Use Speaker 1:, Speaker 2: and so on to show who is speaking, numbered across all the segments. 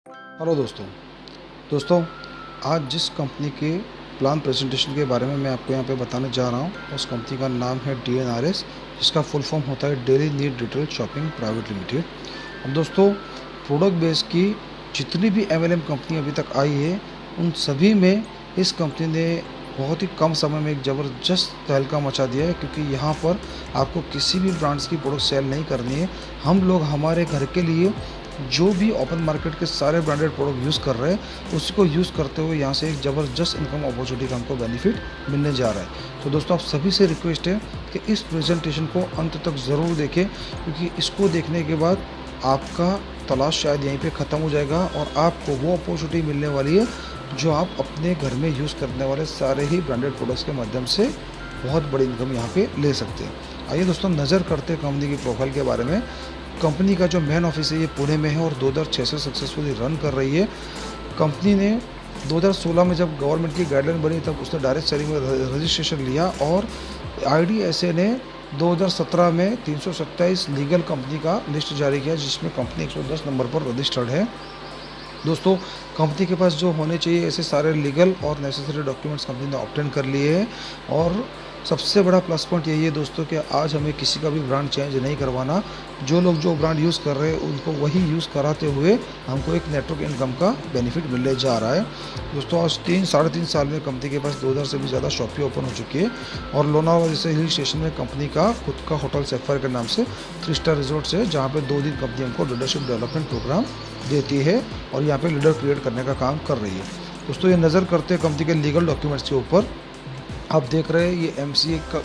Speaker 1: Hello दोस्तों। दोस्तों, आज जिस कंपनी के प्लान प्रेजेंटेशन के बारे में मैं आपको यहाँ पे बताने जा रहा हूँ, उस कंपनी का नाम है DNRS, जिसका फुल फॉर्म होता है daily need retail shopping private limited. अब दोस्तों, प्रोडक्ट बेस की जितनी भी MLM कंपनी अभी तक आई है, उन सभी में इस कंपनी ने बहुत ही कम समय में एक ज़बरदस्त तहलका मचा दिया है, क्योंकि यहाँ पर आपको किसी भी ब्रांड्स की प्रोडक्ट सेल नहीं करनी है। हम लोग हमारे घर के लिए जो भी ओपन मार्केट के सारे ब्रांडेड प्रोडक्ट यूज़ कर रहे हैं, उसको यूज़ करते हुए यहाँ से एक ज़बरदस्त इनकम अपॉर्चुनिटी का हमको बेनिफिट मिलने जा रहा है। तो दोस्तों, आप सभी से रिक्वेस्ट है कि इस प्रेजेंटेशन को अंत तक ज़रूर देखें, क्योंकि इसको देखने के बाद आपका तलाश शायद यहीं पे ख़त्म हो जाएगा और आपको वो अपॉर्चुनिटी मिलने वाली है जो आप अपने घर में यूज़ करने वाले सारे ही ब्रांडेड प्रोडक्ट्स के माध्यम से बहुत बड़ी इनकम यहाँ पे ले सकते हैं। आइए दोस्तों, नज़र करते हैं कंपनी की प्रोफाइल के बारे में। कंपनी का जो मेन ऑफिस है ये पुणे में है और 2006 से सक्सेसफुली रन कर रही है। कंपनी ने 2016 में जब गवर्नमेंट की गाइडलाइन बनी, तब उसने डायरेक्ट सेलिंग में रजिस्ट्रेशन लिया और IDSA ने 2017 में 327 लीगल कंपनी का लिस्ट जारी किया, जिसमें कंपनी 110 नंबर पर रजिस्टर्ड है। दोस्तों, कंपनी के पास जो होने चाहिए ऐसे सारे लीगल और नेसेसरी डॉक्यूमेंट्स कंपनी ने ऑब्टेन कर लिए हैं। और सबसे बड़ा प्लस पॉइंट यही है दोस्तों कि आज हमें किसी का भी ब्रांड चेंज नहीं करवाना। जो लोग जो ब्रांड यूज़ कर रहे हैं उनको वही यूज़ कराते हुए हमको एक नेटवर्क इनकम का बेनिफिट मिलने जा रहा है। दोस्तों, आज 3-3.5 साल में कंपनी के पास 2000 से भी ज़्यादा शॉपें ओपन हो चुकी है और लोनावाला जैसे हिल स्टेशन में कंपनी का खुद का होटल सैफायर के नाम से 3 स्टार रिजॉर्ट्स है, जहाँ पर 2 दिन कंपनी हमको लीडरशिप डेवलपमेंट प्रोग्राम देती है और यहाँ पे लीडर क्रिएट करने का काम कर रही है। दोस्तों, ये नज़र करते हैं कंपनी के लीगल डॉक्यूमेंट्स के ऊपर। आप देख रहे हैं ये MCA का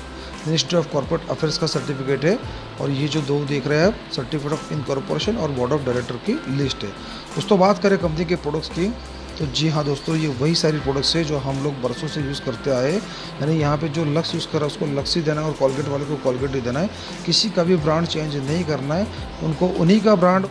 Speaker 1: मिनिस्ट्री ऑफ कॉर्पोरेट अफेयर्स का सर्टिफिकेट है और ये जो दो देख रहे हैं आप, सर्टिफिकेट ऑफ इनकॉर्पोरेशन और बोर्ड ऑफ डायरेक्टर की लिस्ट है। दोस्तों, बात करें कंपनी के प्रोडक्ट्स की, तो जी हाँ दोस्तों, ये वही सारी प्रोडक्ट्स है जो हम लोग बरसों से यूज़ करते आए। यानी यहाँ पे जो लक्स यूज़ कर रहा है उसको लक्स ही देना है और कॉलगेट वाले को कॉलगेट ही देना है। किसी का भी ब्रांड चेंज नहीं करना है, उनको उन्हीं का ब्रांड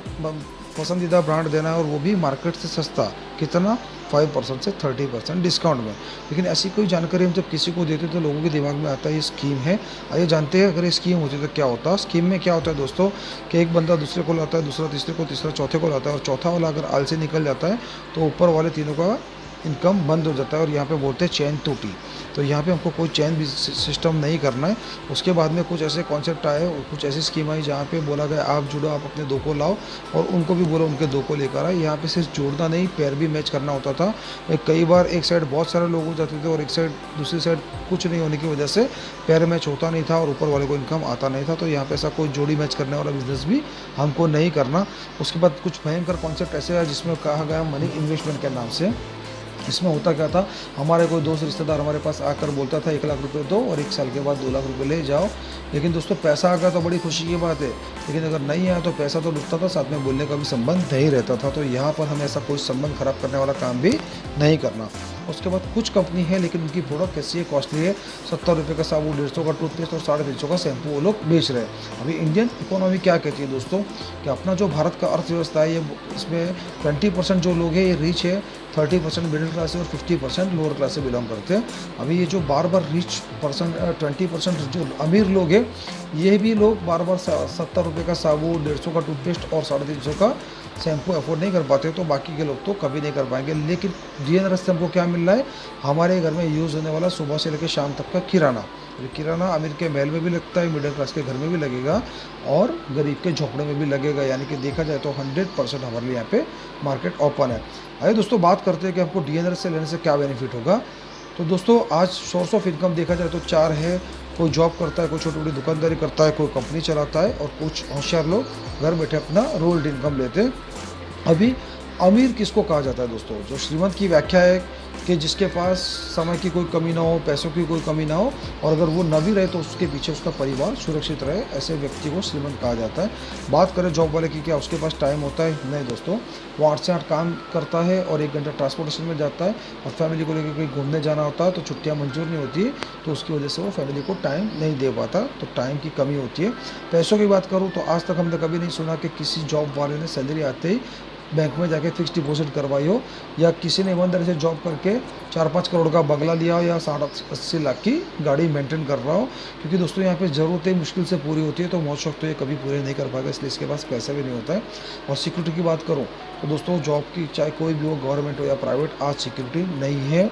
Speaker 1: पसंदीदा ब्रांड देना है और वो भी मार्केट से सस्ता। कितना? 5% से 30% डिस्काउंट में। लेकिन ऐसी कोई जानकारी हम जब किसी को देते तो लोगों के दिमाग में आता है ये स्कीम है। आइए जानते हैं अगर ये स्कीम होती तो क्या होता। स्कीम में क्या होता है दोस्तों कि एक बंदा दूसरे को लाता है, दूसरा तीसरे को, तीसरा चौथे को लाता है और चौथा वाला अगर आलसी निकल जाता है तो ऊपर वाले तीनों का इनकम बंद हो जाता है और यहाँ पे बोलते हैं चैन टूटी। तो यहाँ पे हमको कोई चैन भी सिस्टम नहीं करना है। उसके बाद में कुछ ऐसे कॉन्सेप्ट आए और कुछ ऐसी स्कीम आई जहाँ पे बोला गया आप जुड़ो, आप अपने दो को लाओ और उनको भी बोलो उनके दो को लेकर आए। यहाँ पे सिर्फ जोड़ना नहीं, पैर भी मैच करना होता था। कई बार एक साइड बहुत सारे लोग हो जाते थे और एक साइड दूसरी साइड कुछ नहीं होने की वजह से पैर मैच होता नहीं था और ऊपर वाले को इनकम आता नहीं था। तो यहाँ पे ऐसा कोई जोड़ी मैच करने वाला बिजनेस भी हमको नहीं करना। उसके बाद कुछ भयंकर कॉन्सेप्ट ऐसे है जिसमें कहा गया मनी इन्वेस्टमेंट के नाम से। इसमें होता क्या था, हमारे कोई दोस्त रिश्तेदार हमारे पास आकर बोलता था 1 लाख रुपए दो और 1 साल के बाद 2 लाख रुपए ले जाओ। लेकिन दोस्तों, पैसा आ गया तो बड़ी खुशी की बात है, लेकिन अगर नहीं आया तो पैसा तो लुटता था, साथ में बोलने का भी संबंध नहीं रहता था। तो यहाँ पर हमें ऐसा कोई संबंध खराब करने वाला काम भी नहीं करना। उसके बाद कुछ कंपनी है लेकिन उनकी प्रोडक्ट कैसी है, कॉस्टली है। 70 रुपये का साबुन, 150 का टूथपेस्ट और 350 का शैम्पू वो लोग बेच रहे हैं। अभी इंडियन इकोनॉमी क्या कहती है दोस्तों कि अपना जो भारत का अर्थव्यवस्था है, ये इसमें 20% जो लोग हैं ये रिच है, 30% मिडिल क्लास है और 50% लोअर क्लास से बिलोंग करते हैं। अभी ये जो बार बार रिच परसेंट 20% जो अमीर लोग हैं, ये भी लोग बार बार 70 रुपये का साबुन, 150 का टूथपेस्ट और 350 का शैम्पू अफोर्ड नहीं कर पाते। तो बाकी के लोग तो कभी नहीं कर पाएंगे। लेकिन DNRS से हमको क्या मिल रहा है, हमारे घर में यूज़ होने वाला सुबह से लेकर शाम तक का किराना। किराना अमीर के महल में भी लगता है, मिडिल क्लास के घर में भी लगेगा और गरीब के झोपड़े में भी लगेगा। यानी कि देखा जाए तो 100% हमारे लिए यहाँ पे मार्केट ओपन है। आइए दोस्तों, बात करते हैं कि हमको DNRS से लेने से क्या बेनिफिट होगा। तो दोस्तों, आज सोर्स ऑफ इनकम देखा जाए तो 4 है। कोई जॉब करता है, कोई छोटी मोटी दुकानदारी करता है, कोई कंपनी चलाता है और कुछ होशियार लोग घर बैठे अपना रोल्ड इनकम लेते हैं। अभी अमीर किसको कहा जाता है दोस्तों? जो श्रीमंत की व्याख्या है कि जिसके पास समय की कोई कमी ना हो, पैसों की कोई कमी ना हो और अगर वो न भी रहे तो उसके पीछे उसका परिवार सुरक्षित रहे, ऐसे व्यक्ति को श्रीमंत कहा जाता है। बात करें जॉब वाले की, क्या उसके पास टाइम होता है? नहीं दोस्तों, वो 8 से 8 काम करता है और 1 घंटा ट्रांसपोर्टेशन में जाता है और फैमिली को लेकर कहीं घूमने जाना होता है तो छुट्टियाँ मंजूर नहीं होती है, तो उसकी वजह से वो फैमिली को टाइम नहीं दे पाता। तो टाइम की कमी होती है। पैसों की बात करूँ तो आज तक हमने कभी नहीं सुना कि किसी जॉब वाले ने सैलरी आते ही बैंक में जाके फिक्स डिपॉजिट करवाई हो, या किसी ने ईमानदारी से जॉब करके 4-5 करोड़ का बंगला लिया हो, या 60-80 लाख की गाड़ी मेंटेन कर रहा हो। क्योंकि दोस्तों यहाँ पे ज़रूरतें मुश्किल से पूरी होती है, तो मौज शौक तो ये कभी पूरे नहीं कर पाएगा, इसलिए इसके पास पैसा भी नहीं होता है। और सिक्योरिटी की बात करूँ तो दोस्तों जॉब की, चाहे कोई भी हो, गवर्नमेंट हो या प्राइवेट, आज सिक्योरिटी नहीं है।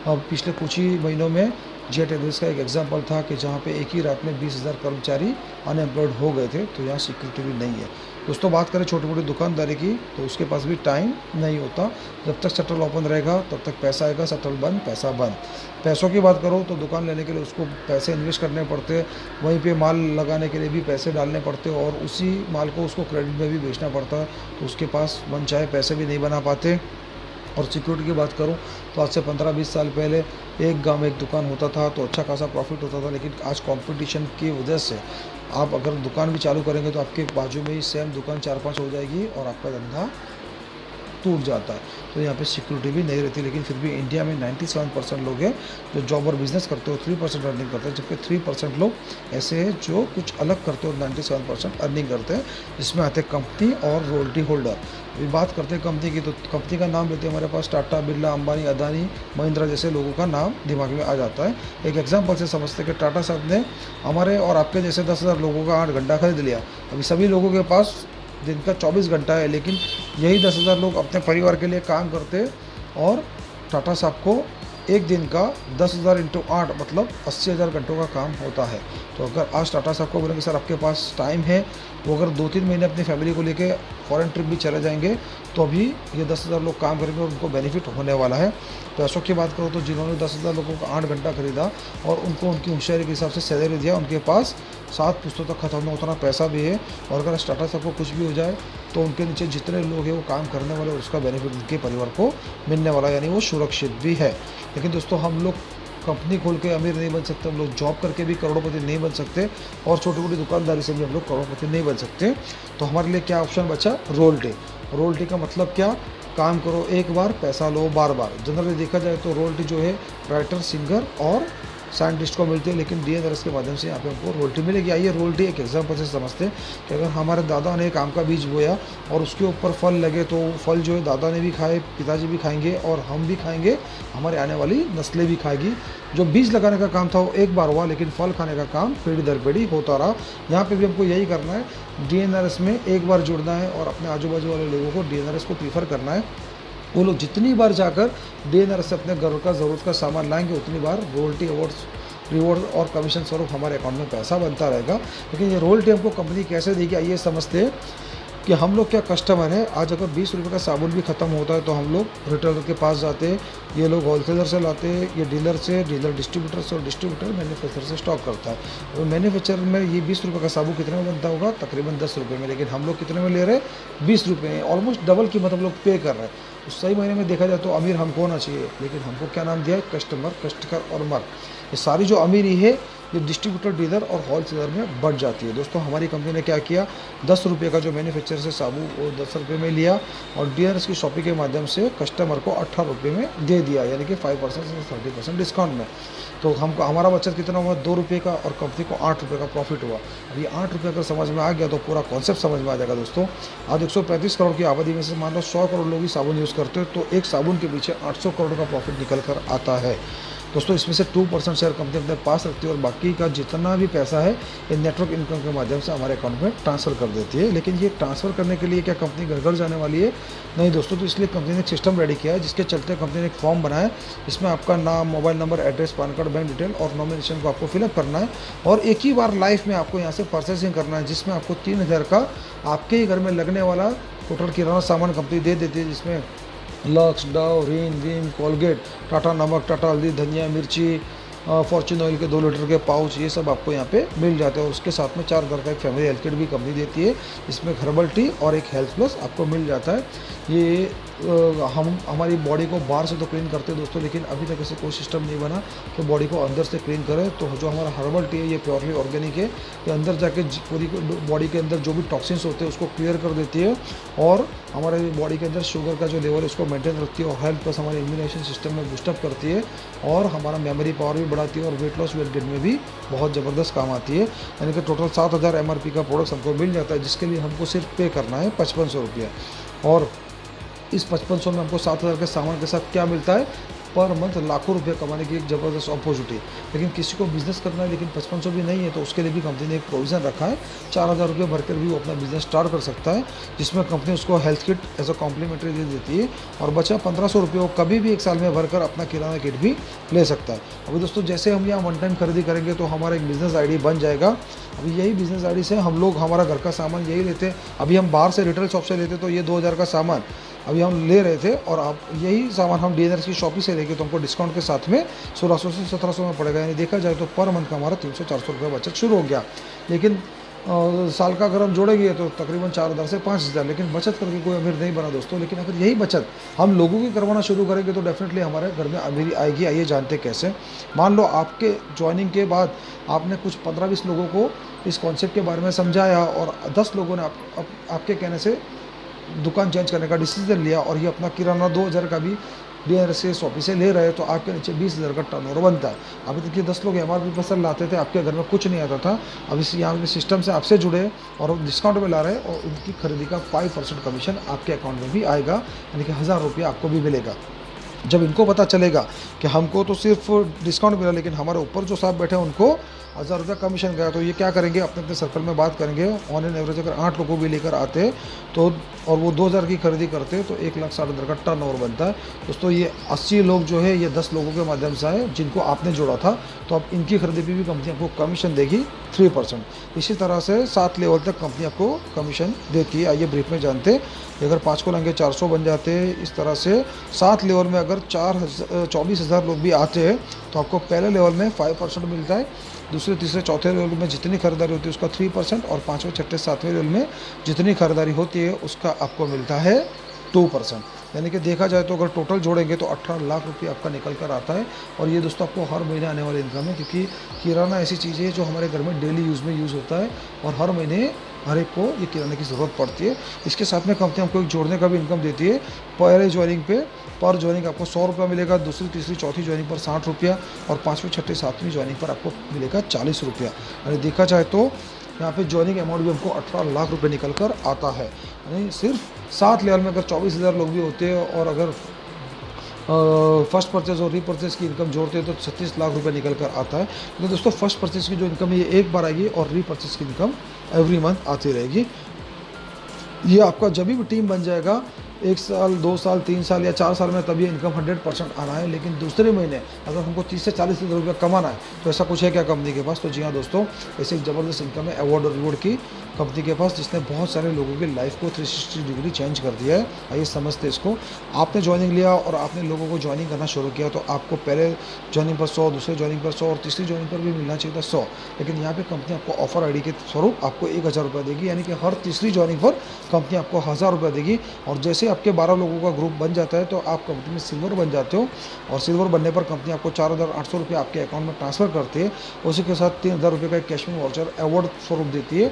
Speaker 1: अब पिछले कुछ ही महीनों में जेट एयरवेज का एक एग्जांपल था कि जहाँ पे एक ही रात में 20,000 कर्मचारी अनएम्प्लॉयड हो गए थे, तो यहाँ सिक्योरिटी भी नहीं है। दोस्तों बात करें छोटी मोटी दुकानदारी की, तो उसके पास भी टाइम नहीं होता। जब तक शटर ओपन रहेगा तब तक पैसा आएगा, शटर बंद पैसा बंद। पैसों की बात करो तो दुकान लेने के लिए उसको पैसे इन्वेस्ट करने पड़ते हैं, वहीं पे माल लगाने के लिए भी पैसे डालने पड़ते हैं, और उसी माल को उसको क्रेडिट में भी बेचना पड़ता है, तो उसके पास मन चाहे पैसे भी नहीं बना पाते। और सिक्योरिटी की बात करूं तो आज से 15-20 साल पहले एक गांव में एक दुकान होता था तो अच्छा खासा प्रॉफिट होता था, लेकिन आज कंपटीशन की वजह से आप अगर दुकान भी चालू करेंगे तो आपके बाजू में ही सेम दुकान 4-5 हो जाएगी और आपका धंधा टूट जाता है। तो यहाँ पे सिक्योरिटी भी नहीं रहती, लेकिन फिर भी इंडिया में 97% लोग हैं जो जॉब और बिजनेस करते हो, 3% अर्निंग करते हैं, जबकि 3% लोग ऐसे हैं जो कुछ अलग करते हो, 97% अर्निंग करते हैं, जिसमें आते हैं कंपनी और रॉयल्टी होल्डर। अभी बात करते हैं कंपनी की, तो कंपनी का नाम लेते हैं हमारे पास टाटा, बिरला, अंबानी, अदानी, महिंद्रा जैसे लोगों का नाम दिमाग में आ जाता है। एक एग्जाम्पल से समझते हैं कि टाटा साहब ने हमारे और आपके जैसे 10,000 लोगों का 8 घंटा खरीद लिया। अभी सभी लोगों के पास दिन का 24 घंटा है, लेकिन यही 10,000 लोग अपने परिवार के लिए काम करते, और टाटा साहब को एक दिन का 10,000 × 8 मतलब 80,000 घंटों का काम होता है। तो अगर आज टाटा साहब को बोलेंगे सर आपके पास टाइम है, वो अगर 2-3 महीने अपनी फैमिली को लेके फॉरेन ट्रिप भी चले जाएंगे, तो अभी ये 10,000 लोग काम करेंगे और उनको बेनिफिट होने वाला है। पैसों की बात करो तो जिन्होंने 10,000 लोगों का 8 घंटा खरीदा और उनको उनकी होशियारी के हिसाब से सैलरी दिया, उनके पास 7 पुश्तों तक खत्म होना उतना पैसा भी है। और अगर टाटा साहब को कुछ भी हो जाए तो उनके नीचे जितने लोग हैं वो काम करने वाले, और उसका बेनिफिट उनके परिवार को मिलने वाला, यानी वो सुरक्षित भी है। लेकिन दोस्तों हम लोग कंपनी खोल के अमीर नहीं बन सकते, हम लोग जॉब करके भी करोड़पति नहीं बन सकते, और छोटी मोटी दुकानदारी से भी हम लोग करोड़पति नहीं बन सकते। तो हमारे लिए क्या ऑप्शन बचा? रॉयल्टी। रॉयल्टी का मतलब क्या? काम करो एक बार, पैसा लो बार बार। जनरली देखा जाए तो रॉयल्टी जो है राइटर, सिंगर और साइंटिस्ट को मिलती है, लेकिन डीएनआरएस के माध्यम से यहाँ पे हमको रॉयल्टी मिलेगी। आइए रॉयल्टी एक एग्जाम्पल से समझते हैं कि अगर हमारे दादा ने एक आम का बीज बोया और उसके ऊपर फल लगे, तो फल जो है दादा ने भी खाए, पिताजी भी खाएंगे और हम भी खाएंगे, हमारे आने वाली नस्लें भी खाएगी। जो बीज लगाने का काम था वो एक बार हुआ, लेकिन फल खाने का काम पीढ़ी दर पीढ़ी होता रहा। यहाँ पे भी हमको यही करना है, डीएनआरएस में एक बार जुड़ना है और अपने आजू बाजू वाले लोगों को डीएनआरएस को प्रीफर करना है। वो लोग जितनी बार जाकर डीएनआरएस से अपने घर का ज़रूरत का सामान लाएंगे, उतनी बार रॉयल्टी रिवॉर्ड और कमीशन स्वरूप हमारे अकाउंट में पैसा बनता रहेगा। लेकिन ये रॉयल्टी हमको कंपनी कैसे देगी, आइए समझते हैं कि हम लोग क्या कस्टमर है। आज अगर 20 रुपये का साबुन भी ख़त्म होता है तो हम लोग रिटेलर के पास जाते हैं, ये लोग होलसेलर से लाते हैं, ये डीलर से, डीलर डिस्ट्रीब्यूटर से, और डिस्ट्रीब्यूटर मैन्युफैक्चरर से स्टॉक करता है। और मैन्युफैक्चरर में ये 20 रुपये का साबुन कितने में बनता होगा? तकरीबन 10 रुपये में, लेकिन हम लोग कितने में ले रहे हैं? 20 रुपये में। ऑलमोस्ट डबल कीमत हम लोग पे कर रहे हैं। तो सही महीने में देखा जाए तो अमीर हमको होना चाहिए, लेकिन हमको क्या नाम दिया है? कस्टमर, कस्टकर और मर। ये सारी जो अमीरी है ये डिस्ट्रीब्यूटर, डीलर और होलसेलर में बढ़ जाती है। दोस्तों हमारी कंपनी ने क्या किया, 10 रुपये का जो मैन्युफैक्चरर से साबुन वो 10 रुपये में लिया, और डीलर्स की शॉपिंग के माध्यम से कस्टमर को 18 रुपये में दे दिया, यानी कि 5% से 30% डिस्काउंट में। तो हमको हमारा बचत कितना हुआ? 2 रुपये का, और कंपनी को 8 रुपये का प्रॉफिट हुआ। अब ये 8 रुपये अगर समझ में आ गया तो पूरा कॉन्सेप्ट समझ में आ जाएगा। दोस्तों आज 135 करोड़ की आबादी में से मान लो 100 करोड़ लोग ही साबुन यूज़ करते हो, तो एक साबुन के पीछे 800 करोड़ का प्रॉफिट निकल कर आता है। दोस्तों इसमें से 2% शेयर कंपनी अपने पास रखती है, और बाकी का जितना भी पैसा है ये नेटवर्क इनकम के माध्यम से हमारे अकाउंट में ट्रांसफ़र कर देती है। लेकिन ये ट्रांसफ़र करने के लिए क्या कंपनी घर घर जाने वाली है? नहीं दोस्तों। तो इसलिए कंपनी ने एक सिस्टम रेडी किया है, जिसके चलते कंपनी ने एक फॉर्म बनाया है, जिसमें आपका नाम, mobile number, address, pan card, bank detail और नॉमिनेशन को आपको फिलअप करना है, और एक ही बार लाइफ में आपको यहाँ से परचेसिंग करना है, जिसमें आपको 3,000 का आपके ही घर में लगने वाला टोटल किराना सामान कंपनी दे देती है, जिसमें लक्स, डव, रिन, विम, कोलगेट, टाटा नमक, टाटा हल्दी, धनिया, मिर्ची, फॉर्चून ऑयल के 2 लीटर के पाउच, ये सब आपको यहाँ पे मिल जाते हैं। और उसके साथ में 4 घर का एक फैमिली हेल्थ किट भी कंपनी देती है, जिसमें हर्बल टी और एक हेल्थ प्लस आपको मिल जाता है। ये हम हमारी बॉडी को बाहर से तो क्लीन करते हैं दोस्तों, लेकिन अभी तक ऐसे कोई सिस्टम नहीं बना कि बॉडी को अंदर से क्लीन करें। तो जो हमारा हर्बल टी है ये प्योरली ऑर्गेनिक है, ये अंदर जाके पूरी बॉडी के अंदर जो भी टॉक्सिन्स होते हैं उसको क्लियर कर देती है, और हमारे बॉडी के अंदर शुगर का जो लेवल है उसको मेंटेन रखती है, और हेल्थ प्लस हमारे इम्यूनाइजेशन सिस्टम में बूस्टअप करती है, और हमारा मेमोरी पावर भी बढ़ाती है, और वेट लॉस, वेट गेन में भी बहुत ज़बरदस्त काम आती है। यानी कि टोटल 7,000 MRP का प्रोडक्ट हमको मिल जाता है, जिसके लिए हमको सिर्फ पे करना है 5500 रुपया। और इस 5500 में हमको 7000 के सामान के साथ क्या मिलता है, पर मंथ लाखों रुपए कमाने की एक ज़बरदस्त अपॉर्चुनिटी। लेकिन किसी को बिज़नेस करना है लेकिन 5500 भी नहीं है, तो उसके लिए भी कंपनी ने एक प्रोविज़न रखा है, 4000 रुपये भरकर भी वो अपना बिज़नेस स्टार्ट कर सकता है, जिसमें कंपनी उसको health kit as a complimentary दे देती है, और बचा 1500 रुपये वो कभी भी एक साल में भरकर अपना किराना किट भी ले सकता है। अभी दोस्तों जैसे हम यहाँ वन टाइम खरीदी करेंगे तो हमारा एक बिज़नेस आईडी बन जाएगा। अभी यही बिज़नेस आईडी से हम लोग हमारा घर का सामान यही लेते हैं। अभी हम बाहर से रिटेल शॉप से लेते तो ये 2000 का सामान अभी हम ले रहे थे, और अब यही सामान हम डीएनआरएस की शॉप ही से लेके तो हमको डिस्काउंट के साथ में 1600 से 1700 में पड़ेगा। यानी देखा जाए तो पर मंथ का हमारा 300-400 रुपये बचत शुरू हो गया। लेकिन साल का अगर हम जोड़ेंगे तो तकरीबन 4000 से 5000, लेकिन बचत करके कोई अमीर नहीं बना दोस्तों। लेकिन अगर यही बचत हम लोगों की करवाना शुरू करेंगे तो डेफिनेटली हमारे घर में अमीरी आएगी। आइए जानते कैसे। मान लो आपके ज्वाइनिंग के बाद आपने कुछ 15-20 लोगों को इस कॉन्सेप्ट के बारे में समझाया, और 10 लोगों ने आपके कहने से दुकान चेंज करने का डिसीजन लिया, और ये अपना किराना 2000 का भी डीएनआरएस से शॉपी से ले रहे हैं, तो आपके नीचे 20000 का टर्नओवर बनता है। अभी तक ये 10 लोग एमआरपी पर सर लाते थे, आपके घर में कुछ नहीं आता था। अब इस यहाँ के सिस्टम से आपसे जुड़े और डिस्काउंट में ला रहे हैं, और उनकी खरीदी का 5% कमीशन आपके अकाउंट में भी आएगा, यानी कि 1000 रुपये आपको भी मिलेगा। जब इनको पता चलेगा कि हमको तो सिर्फ डिस्काउंट मिला, लेकिन हमारे ऊपर जो साहब बैठे हैं उनको 1000 रुपये कमीशन गया, तो ये क्या करेंगे, अपने अपने सर्कल में बात करेंगे। ऑन एन एवरेज अगर 8 लोगों भी लेकर आते तो, और वो 2000 की खरीदी करते तो 1,60,000 का टर्नओवर बनता है। दोस्तों ये 80 लोग जो है ये 10 लोगों के माध्यम से आए जिनको आपने जोड़ा था, तो अब इनकी खरीदी पे भी कंपनी आपको कमीशन देगी 3%। इसी तरह से 7 लेवल तक कंपनी आपको कमीशन देती है। आइए ब्रीफ में जानते। अगर 5 को लेंगे 400 बन जाते हैं। इस तरह से 7 लेवल में अगर 24,000 लोग भी आते हैं तो आपको पहले लेवल में 5% मिलता है, दूसरे तीसरे चौथे लेवल में जितनी खरीदारी होती है उसका 3%, और 5वें छठे 7वें लेवल में जितनी खरीदारी होती है उसका आपको मिलता है 2%। यानी कि देखा जाए तो अगर टोटल जोड़ेंगे तो 18 लाख रुपये आपका निकल कर आता है। और ये दोस्तों आपको हर महीने आने वाली इनकम है, क्योंकि किराना ऐसी चीज़ है जो हमारे घर में डेली यूज़ में यूज़ होता है, और हर महीने हर एक को ये किराने की ज़रूरत पड़ती है। इसके साथ में कंपनी आपको एक जोड़ने का भी इनकम देती है। पहले ज्वाइनिंग पे पर ज्वाइनिंग आपको 100 रुपया मिलेगा, दूसरी तीसरी चौथी ज्वाइनिंग पर 60 रुपया, और 5वीं छठी 7वीं ज्वाइनिंग पर आपको मिलेगा 40 रुपया। यानी देखा जाए तो यहाँ पे ज्वाइनिंग अमाउंट भी हमको 18 लाख रुपए निकल कर आता है। यानी सिर्फ 7 लेवल में अगर 24,000 लोग भी होते हैं, और अगर फर्स्ट परचेज और रीपरचेज की इनकम जोड़ते हैं तो 36 लाख रुपए निकल कर आता है। तो दोस्तों फर्स्ट परचेज की जो इनकम है ये एक बार आएगी, और रीपरचेज की इनकम एवरी मंथ आती रहेगी। ये आपका जब भी टीम बन जाएगा 1 साल 2 साल 3 साल या 4 साल में, तब ये इनकम 100% आना है। लेकिन दूसरे महीने अगर हमको 30 से 40 हज़ार रुपये कमाना है तो ऐसा कुछ है क्या कंपनी के पास? तो जी हाँ दोस्तों, ऐसे एक ज़बरदस्त इनकम है अवार्ड और रिवॉर्ड की कंपनी के पास, जिसने बहुत सारे लोगों की लाइफ को 360 डिग्री चेंज कर दिया है। आइए समझते इसको। आपने ज्वाइनिंग लिया और आपने लोगों को ज्वाइनिंग करना शुरू किया, तो आपको पहले ज्वाइनिंग पर 100, दूसरे ज्वाइनिंग पर 100 और तीसरी ज्वाइनिंग पर भी मिलना चाहिए था 100। लेकिन यहाँ पे कंपनी आपको ऑफर आईडी के स्वरूप आपको 1000 रुपये देगी, यानी कि हर तीसरी ज्वाइनिंग पर कंपनी आपको 1000 रुपये देगी। और जैसे आपके 12 लोगों का ग्रुप बन जाता है तो आप कंपनी में सिल्वर बन जाते हो, और सिल्वर बनने पर कंपनी आपको 4800 रुपये आपके अकाउंट में ट्रांसफ़र करती है। उसी के साथ 3000 रुपये का कैश में वाउचर अवार्ड स्वरूप देती है,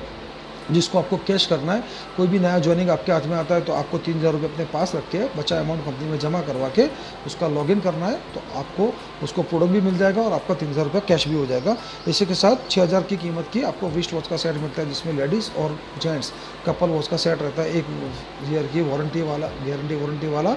Speaker 1: जिसको आपको कैश करना है। कोई भी नया ज्वाइनिंग आपके हाथ में आता है तो आपको 3000 रुपये अपने पास रख के बचा अमाउंट कंपनी में जमा करवा के उसका लॉगिन करना है, तो आपको उसको प्रोडक्ट भी मिल जाएगा और आपका 3000 रुपये कैश भी हो जाएगा। इसी के साथ 6000 की कीमत की आपको रिस्ट वॉच का सेट मिलता है, जिसमें लेडीज़ और जेंट्स कपल वॉच का सेट रहता है। 1 ईयर की गारंटी वाला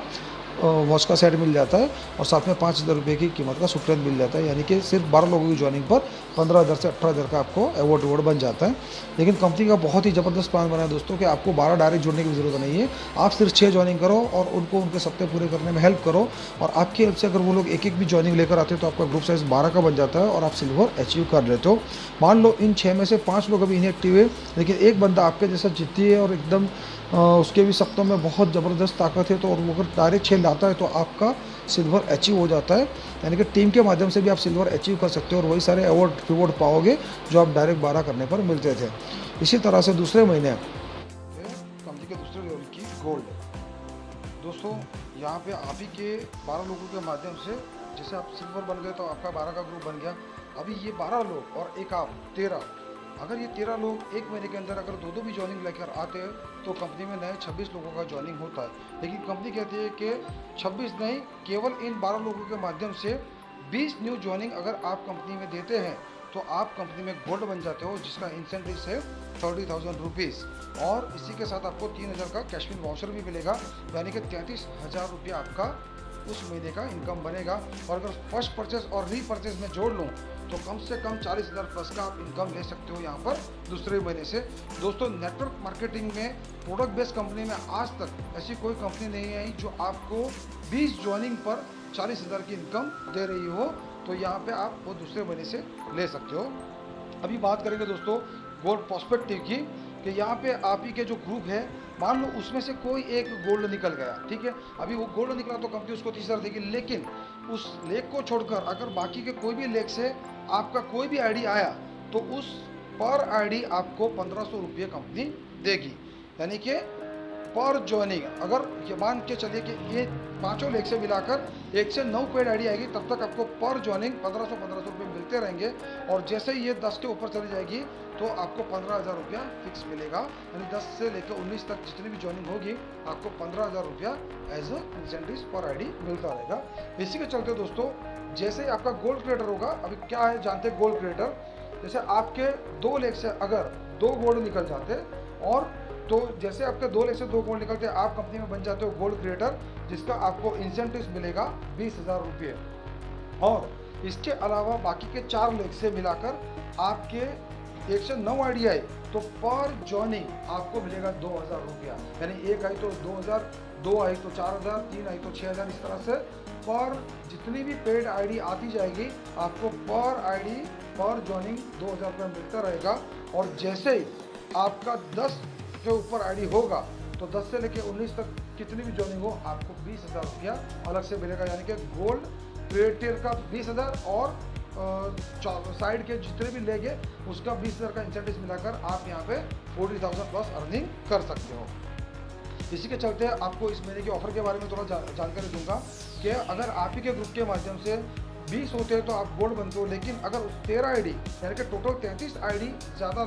Speaker 1: वॉच का सेट मिल जाता है, और साथ में 5000 रुपये की कीमत का सुप्रेंट मिल जाता है। यानी कि सिर्फ 12 लोगों की ज्वाइनिंग पर 15000 से 18000 का आपको अवार्ड बन जाता है। लेकिन कंपनी का बहुत ही ज़बरदस्त प्लान बना है दोस्तों कि आपको 12 डायरेक्ट जुड़ने की ज़रूरत नहीं है। आप सिर्फ 6 ज्वाइनिंग करो और उनको उनके सप्ताह पूरे करने में हेल्प करो, और आपकी हेल्प से अगर वो लोग एक भी ज्वाइनिंग लेकर आते हैं तो आपका ग्रुप साइज़ 12 का बन जाता है और आप सिल्वर अचीव कर लेते हो। मान लो इन 6 में से 5 लोग अभी इनएक्टिव है, लेकिन एक बंदा आपके जैसा जिद्दी है और एकदम उसके भी सप्तों में बहुत ज़बरदस्त ताकत है, तो और वो अगर डायरेक्ट 6 लाता है तो आपका सिल्वर अचीव हो जाता है। यानी कि टीम के माध्यम से भी आप सिल्वर अचीव कर सकते हो, और वही सारे अवार्ड रिवॉर्ड पाओगे जो आप डायरेक्ट 12 करने पर मिलते थे। इसी तरह से दूसरे महीने कंपनी के दूसरे लेवल की गोल्ड दोस्तों, यहाँ पे आप ही के 12 लोगों के माध्यम से, जैसे आप सिल्वर बन गए तो आपका 12 का ग्रुप बन गया। अभी ये 12 लोग और एक आप 13, अगर ये 13 लोग एक महीने के अंदर अगर दो भी ज्वाइनिंग लेकर आते हैं तो कंपनी में नए 26 लोगों का ज्वाइनिंग होता है। लेकिन कंपनी कहती है कि 26 नहीं, केवल इन 12 लोगों के माध्यम से 20 न्यू ज्वाइनिंग अगर आप कंपनी में देते हैं तो आप कंपनी में गोल्ड बन जाते हो, जिसका इंसेंटिव है 30,000 रुपीज़। और इसी के साथ आपको 3,000 का कैशपिन वाउचर भी मिलेगा, यानी कि 33,000 रुपया आपका उस महीने का इनकम बनेगा। और अगर फर्स्ट परचेज और रीपरचेज में जोड़ लूँ तो कम से कम 40,000 प्लस का आप इनकम ले सकते हो यहाँ पर दूसरे महीने से। दोस्तों, नेटवर्क मार्केटिंग में प्रोडक्ट बेस्ड कंपनी में आज तक ऐसी कोई कंपनी नहीं आई जो आपको 20 ज्वाइनिंग पर 40,000 की इनकम दे रही हो। तो यहाँ पे आप वो दूसरे महीने से ले सकते हो। अभी बात करेंगे दोस्तों गोल्ड प्रोस्पेक्टिव की, कि यहाँ पे आप ही के जो ग्रुप है, मान लो उसमें से कोई एक गोल्ड निकल गया, ठीक है, अभी वो गोल्ड निकला तो कंपनी उसको 30,000 देगी, लेकिन उस लेख को छोड़कर अगर बाकी के कोई भी लेख से आपका कोई भी आईडी आया तो उस पर आईडी आपको 1,500 रुपये कंपनी देगी। यानी कि पर ज्वाइनिंग, अगर ये मान के चलिए कि ये पांचों लेख से मिलाकर 1 से 9 पेड आईडी आएगी, तब तक आपको पर ज्वाइनिंग 1,500 रुपये मिलते रहेंगे। और जैसे ही ये 10 के ऊपर चली जाएगी तो आपको 15,000 रुपया फिक्स मिलेगा। यानी 10 से लेकर 19 तक जितनी भी ज्वाइनिंग होगी आपको 15,000 रुपया एज अ इंसेंटिव पर आईडी मिलता रहेगा। इसी के चलते दोस्तों, जैसे ही आपका गोल्ड क्रिएटर होगा, अभी क्या है जानते हैं गोल्ड क्रिएटर, जैसे आपके 2 लेख से अगर 2 गोल्ड निकल जाते, और तो जैसे आपके 2 लेख से 2 गोल्ड निकलते, आप कंपनी में बन जाते हो गोल्ड क्रिएटर, जिसका आपको इंसेंटिव मिलेगा 20,000 रुपये। और इसके अलावा बाकी के 4 लेख से मिलाकर आपके 1 से 9 आईडी आए तो पर ज्वाइनिंग आपको मिलेगा 2,000 रुपया। यानी 1 आई तो 2,000, 2 आई तो 4,000, 3 आई तो 6,000, इस तरह से पर जितनी भी पेड आईडी आती जाएगी आपको पर आईडी पर ज्वाइनिंग 2,000 रुपये मिलता रहेगा। और जैसे ही आपका 10 के ऊपर आईडी होगा तो 10 से लेकर 19 तक कितनी भी ज्वाइनिंग हो आपको 20,000 रुपया अलग से मिलेगा। यानी कि गोल्ड क्रिएटर का 20,000 और साइड के जितने भी लेंगे उसका 20,000 का इंसेंटिव मिलाकर आप यहाँ पे 40,000 प्लस अर्निंग कर सकते हो। इसी के चलते आपको इस महीने के ऑफर के बारे में थोड़ा जानकारी दूंगा कि अगर आप ही के ग्रुप के माध्यम से 20 होते हैं तो आप गोल्ड बनते हो, लेकिन अगर 13 आईडी यानी कि टोटल 33 आईडी ज़्यादा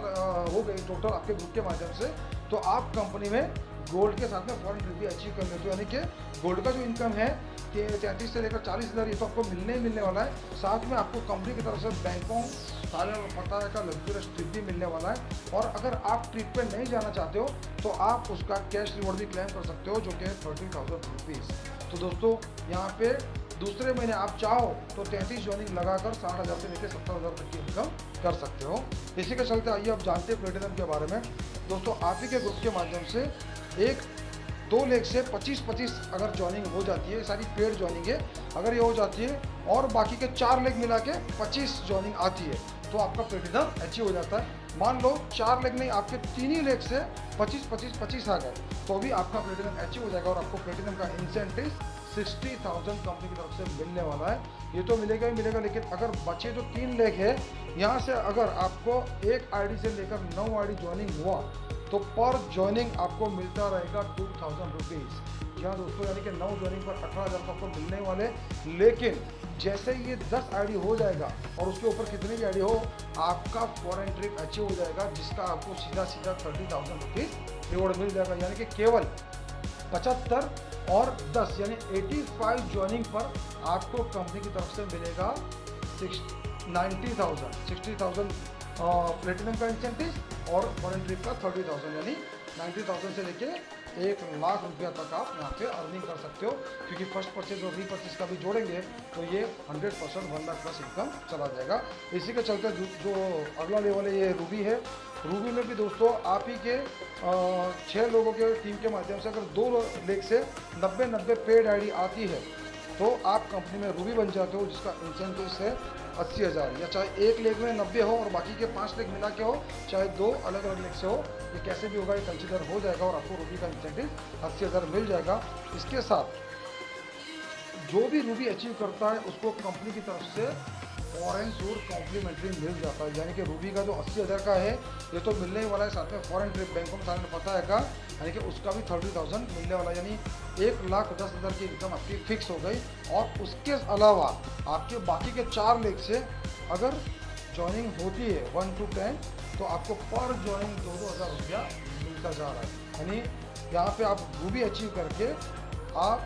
Speaker 1: हो गई टोटल आपके ग्रुप के माध्यम से, तो आप कंपनी में गोल्ड के साथ में फॉरेन ट्रिप भी अचीव कर लेते हो। यानी कि गोल्ड का जो इनकम है कि 33 से लेकर 40,000 ये तो आपको मिलने वाला है। साथ में आपको कंपनी की तरफ से बैंकों पता का लग्जरियस ट्रिप भी मिलने वाला है। और अगर आप ट्रिप पे नहीं जाना चाहते हो तो आप उसका कैश रिवॉर्ड भी क्लेम कर सकते हो, जो कि है 30,000 रुपीज़। तो दोस्तों, यहाँ पे दूसरे महीने आप चाहो तो 33 ज्वाइनिंग लगाकर 60,000 से लेकर 70,000 तक की इनकम कर सकते हो। इसी के चलते आइए अब जानते हैं प्लेटिनम के बारे में। दोस्तों, आप ही के ग्रुप के माध्यम से 2 लेख से 25-25 अगर ज्वाइनिंग हो जाती है, सारी पेड ज्वाइनिंग है, अगर ये हो जाती है और बाकी के 4 लेख मिला के 25 ज्वाइनिंग आती है तो आपका प्लेटिनम अचीव हो जाता है। मान लो 4 लेख नहीं, आपके 3 ही लेख से 25-25-25 आ गए तो भी आपका प्लेटिनम अचीव हो जाएगा। और आपको प्लेटिनम का इंसेंटिव 60,000 कंपनी की तरफ से मिलने वाला है। ये तो मिलेगा ही मिलेगा, लेकिन अगर बचे जो 3 लेख है, यहाँ से अगर आपको 1 आईडी से लेकर 9 आईडी ज्वाइनिंग हुआ तो पर ज्वाइनिंग आपको मिलता रहेगा 2,000 रुपीज़। यहाँ दोस्तों, यानी कि 9 ज्वाइनिंग पर 18,000 आपको मिलने वाले। लेकिन जैसे ये 10 आईडी हो जाएगा और उसके ऊपर कितनी भी आईडी हो, आपका फॉरेन ट्रिप अचीव हो जाएगा, जिसका आपको सीधा 30,000 रुपीज़ रिवॉर्ड मिल जाएगा। यानी कि केवल 75 और 10 यानी 85 ज्वाइनिंग पर आपको कंपनी की तरफ से मिलेगा 60,000 प्लेटिनम का इंसेंटिव और फॉरेन ट्रिप का 30,000, यानी 90,000 से लेके 1,00,000 रुपया तक आप यहाँ पे अर्निंग कर सकते हो। क्योंकि फर्स्ट परचेज और रीपरचेज का भी जोड़ेंगे तो ये 100% 1 लाख प्लस इनकम चला जाएगा। इसी के चलते जो अगला लेवल है ये रूबी है। रूबी में भी दोस्तों आप ही के 6 लोगों के टीम के माध्यम से अगर 2 लेख से 90 पेड आईडी आती है तो आप कंपनी में रूबी बन जाते हो, जिसका इंसेंटिव है 80,000। या चाहे 1 लेख में 90 हो और बाकी के 5 लेख मिला के हो, चाहे 2 अलग अलग लेख से हो, ये कैसे भी होगा ये कंसिडर हो जाएगा और आपको रूबी का इंसेंटिव 80,000 मिल जाएगा। इसके साथ जो भी रूबी अचीव करता है उसको कंपनी की तरफ से फॉरेन टूर कॉम्प्लीमेंट्री मिल जाता है। यानी कि रूबी का जो 80,000 का है ये तो मिलने ही वाला है, साथ में फॉरेन ट्रिप बैंकों में सारे में पता है का, यानी कि उसका भी 30,000 मिलने वाला है। यानी 1,10,000 की इनकम आपकी फिक्स हो गई। और उसके अलावा आपके बाकी के 4 लेख से अगर ज्वाइनिंग होती है 1 to 10 तो आपको पर ज्वाइनिंग 2,000 रुपया मिलता जा रहा है। यानी यहाँ पे आप रूबी अचीव करके आप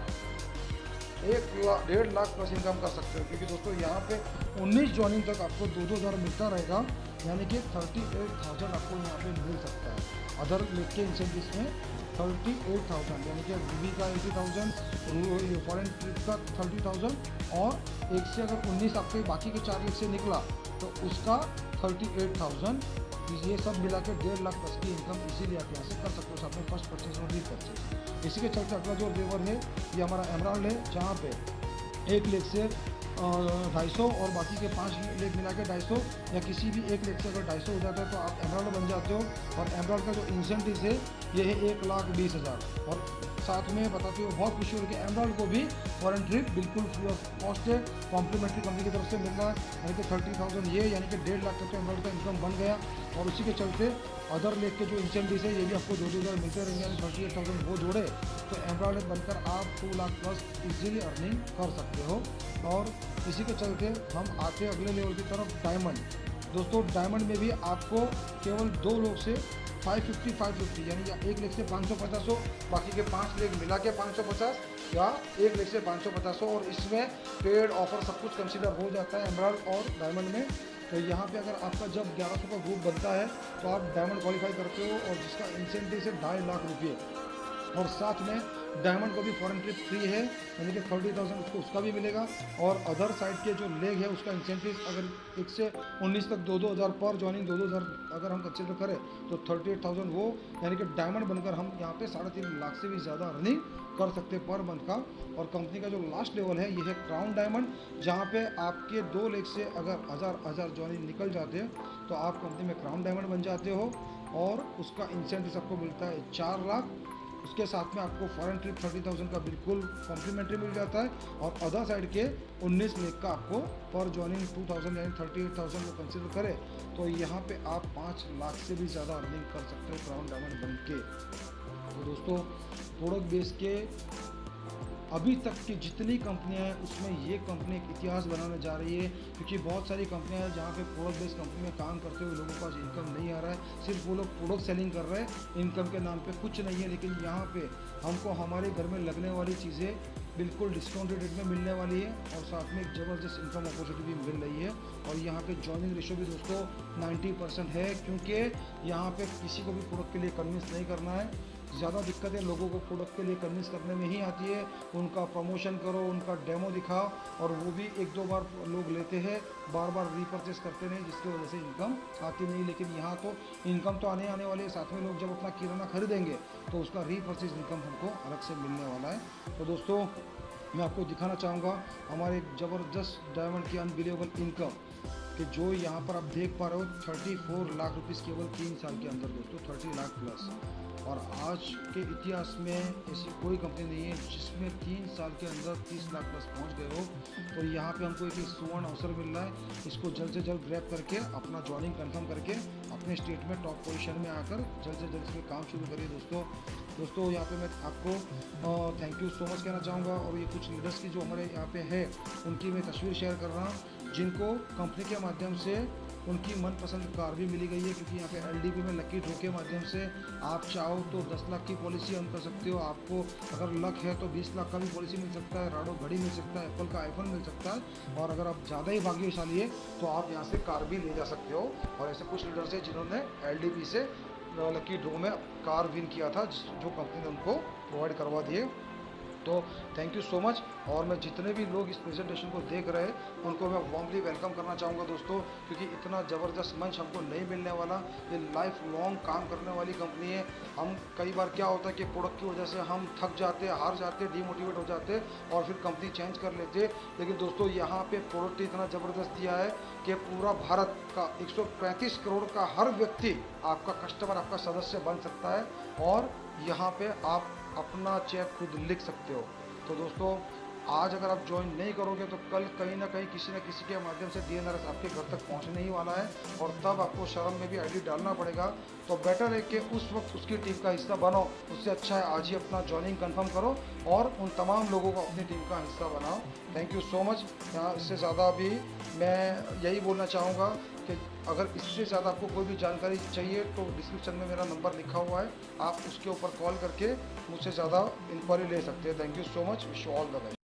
Speaker 1: 1 लाख प्लस इनकम कर सकते हो, क्योंकि दोस्तों यहाँ पे 19 ज्वाइनिंग तक आपको 2-2 हज़ार मिलता रहेगा, यानी कि 38,000 आपको यहाँ पे मिल सकता है। अदर लेक के इंसेंटिव में 38,000, यानी कि वीवी का 80,000, फॉरेन ट्रिप का 30,000, और 1 से अगर 19 आपके बाकी के 4 लेक से निकला तो उसका 38,000। ये सब मिला के 1.5 लाख प्लस की इनकम इजीली आप यहाँ से कर सकते हो, साथ में फर्स्ट परचेज और री परचेज। इसी के चलते अगला जो लेवल है ये हमारा एमराल्ड है, जहाँ पे 1 लेख से 250 और बाकी के 5 लेख मिला के 250, या किसी भी 1 लेख से अगर 250 हो जाता है तो आप एमराल्ड बन जाते हो। और एमराल्ड का जो इंसेंटिव है ये है 1,20,000। और साथ में बताते हुए बहुत खुशी हो रही है कि एमराल्ड को भी फॉरेन ट्रिप बिल्कुल फ्री ऑफ कॉस्ट है, कॉम्प्लीमेंट्री कंपनी की तरफ से मिल रहा है, यानी कि 30,000 ये, यानी कि 1.5 लाख तक तो एमराल्ड का इनकम बन गया। और उसी के चलते अदर लेक के जो इंसेंटिव है ये भी आपको 2-2 हज़ार मिलते रहेंगे, यानी 38,000 वो जोड़े तो एमराल्ड बनकर आप 2 लाख प्लस इजीली अर्निंग कर सकते हो। और इसी के चलते हम आते हैं अगले लेवल की तरफ, डायमंड। दोस्तों डायमंड में भी आपको केवल 2 लोग से 550, यानी 1 लेख से 550 हो, बाकी के 5 लेख मिला के 550, या 1 लेख से 550 हो। और इसमें पेड ऑफर सब कुछ कंसीडर हो जाता है एमराल्ड और डायमंड में। तो यहाँ पे अगर आपका जब 1100 का ग्रुप बनता है तो आप डायमंड क्वालिफाई करते हो, और जिसका इंसेंटिव है 2.5 लाख रुपये। और साथ में डायमंड को भी फॉरेन ट्रिप फ्री है, यानी कि 30,000 उसको उसका भी मिलेगा। और अदर साइड के जो लेग है उसका इंसेंटिव अगर 1 से 19 तक 2-2 हज़ार पर ज्वाइनिंग, 2-2 हज़ार अगर हम कंसिडर करें तो 38,000 वो, यानी कि डायमंड बनकर हम यहाँ पे 3.5 लाख से भी ज़्यादा अर्निंग कर सकते हैं पर मंथ का। और कंपनी का जो लास्ट लेवल है ये है क्राउन डायमंड, जहाँ पे आपके 2 लेख से अगर हज़ार ज्वाइनिंग निकल जाते हैं तो आप कंपनी में क्राउन डायमंड बन जाते हो, और उसका इंसेंटिव आपको मिलता है 4 लाख। उसके साथ में आपको फॉरेन ट्रिप 30,000 का बिल्कुल कॉम्प्लीमेंट्री मिल जाता है, और अदर साइड के 19 लेख का आपको पर ज्वाइनिंग 2,000 यानी 38,000 को कंसिडर करें तो यहाँ पे आप 5 लाख से भी ज़्यादा अर्निंग कर सकते हैं क्राउन डायमंड बन के। तो दोस्तों प्रोडक्ट बेस के अभी तक की जितनी कंपनियां हैं उसमें ये कंपनी एक इतिहास बनाने जा रही है, क्योंकि बहुत सारी कंपनियां हैं जहां पे प्रोडक्ट बेस्ड कंपनी में काम करते हुए लोगों के पास इनकम नहीं आ रहा है, सिर्फ वो लोग प्रोडक्ट सेलिंग कर रहे हैं, इनकम के नाम पे कुछ नहीं है। लेकिन यहाँ पे हमको हमारे घर में लगने वाली चीज़ें बिल्कुल डिस्काउंटेड रेट में मिलने वाली है, और साथ में एक ज़बरदस्त इनकम अपॉर्चुनिटी भी मिल रही है। और यहाँ पे जॉइनिंग रेशो भी दोस्तों 90% है, क्योंकि यहाँ पे किसी को भी प्रोडक्ट के लिए कन्विंस नहीं करना है। ज़्यादा दिक्कतें लोगों को प्रोडक्ट के लिए कन्विंस करने में ही आती है, उनका प्रमोशन करो, उनका डेमो दिखाओ, और वो भी 1-2 बार लोग लेते हैं, बार बार रीपरचेस करते नहीं, जिसकी वजह से इनकम आती नहीं। लेकिन यहाँ तो इनकम तो आने वाली है, साथ में लोग जब अपना किराना खरीदेंगे तो उसका रीपरचेस इनकम हमको अलग से मिलने वाला है। तो दोस्तों मैं आपको दिखाना चाहूँगा हमारे एक ज़बरदस्त डायमंड की अनबिलीवेबल इनकम, कि जो यहाँ पर आप देख पा रहे हो 34 लाख रुपीज़ केवल 3 साल के अंदर दोस्तों, 30 लाख प्लस। और आज के इतिहास में ऐसी कोई कंपनी नहीं है जिसमें 3 साल के अंदर 30 लाख प्लस पहुँच गए हो। तो यहाँ पे हमको एक सुवर्ण अवसर मिल रहा है, इसको जल्द से जल्द ग्रैब करके अपना ज्वाइनिंग कंफर्म करके अपने स्टेट में टॉप पोजीशन में आकर जल्द से जल्द इसमें काम शुरू करिए दोस्तों। यहाँ पे मैं आपको थैंक यू सो मच कहना चाहूँगा। और ये कुछ लीडर्स की जो हमारे यहाँ पे है उनकी मैं तस्वीर शेयर कर रहा हूँ, जिनको कंपनी के माध्यम से उनकी मनपसंद कार भी मिली गई है, क्योंकि यहाँ पे एलडीपी में लकी ड्रॉ के माध्यम से आप चाहो तो 10 लाख की पॉलिसी हम कर सकते हो। आपको अगर लक है तो 20 लाख का भी पॉलिसी मिल सकता है, राडो घड़ी मिल सकता है, एप्पल का आईफोन मिल सकता है, और अगर आप ज़्यादा ही भाग्यशाली है तो आप यहाँ से कार भी ले जा सकते हो। और ऐसे कुछ लीडर्स हैं जिन्होंने एलडीपी से लकी ड्रॉ में कार विन किया था, जो कंपनी ने उनको प्रोवाइड करवा दिए। तो थैंक यू सो मच। और मैं जितने भी लोग इस प्रेजेंटेशन को देख रहे हैं उनको मैं वार्मली वेलकम करना चाहूँगा दोस्तों, क्योंकि इतना ज़बरदस्त मंच हमको नहीं मिलने वाला। ये लाइफ लॉन्ग काम करने वाली कंपनी है। हम कई बार क्या होता है कि प्रोडक्ट की वजह से हम थक जाते, हार जाते, डिमोटिवेट हो जाते और फिर कंपनी चेंज कर लेते। लेकिन दोस्तों यहाँ पे प्रोडक्ट इतना ज़बरदस्त दिया है कि पूरा भारत का 135 करोड़ का हर व्यक्ति आपका कस्टमर, आपका सदस्य बन सकता है, और यहाँ पे आप अपना चेक खुद लिख सकते हो। तो दोस्तों आज अगर आप ज्वाइन नहीं करोगे तो कल कहीं ना कहीं किसी न किसी के माध्यम से DNRS आपके घर तक पहुंचने ही वाला है, और तब आपको शर्म में भी आईडी डालना पड़ेगा। तो बेटर है कि उस वक्त उसकी टीम का हिस्सा बनो, उससे अच्छा है आज ही अपना ज्वाइनिंग कंफर्म करो और उन तमाम लोगों को अपनी टीम का हिस्सा बनाओ। Thank you so much. यहाँ इससे ज़्यादा भी मैं यही बोलना चाहूँगा कि अगर इससे ज़्यादा आपको कोई भी जानकारी चाहिए तो डिस्क्रिप्शन में मेरा नंबर लिखा हुआ है, आप उसके ऊपर कॉल करके मुझसे ज़्यादा इंक्वायरी ले सकते हैं। Thank you so much. Wish you all the best.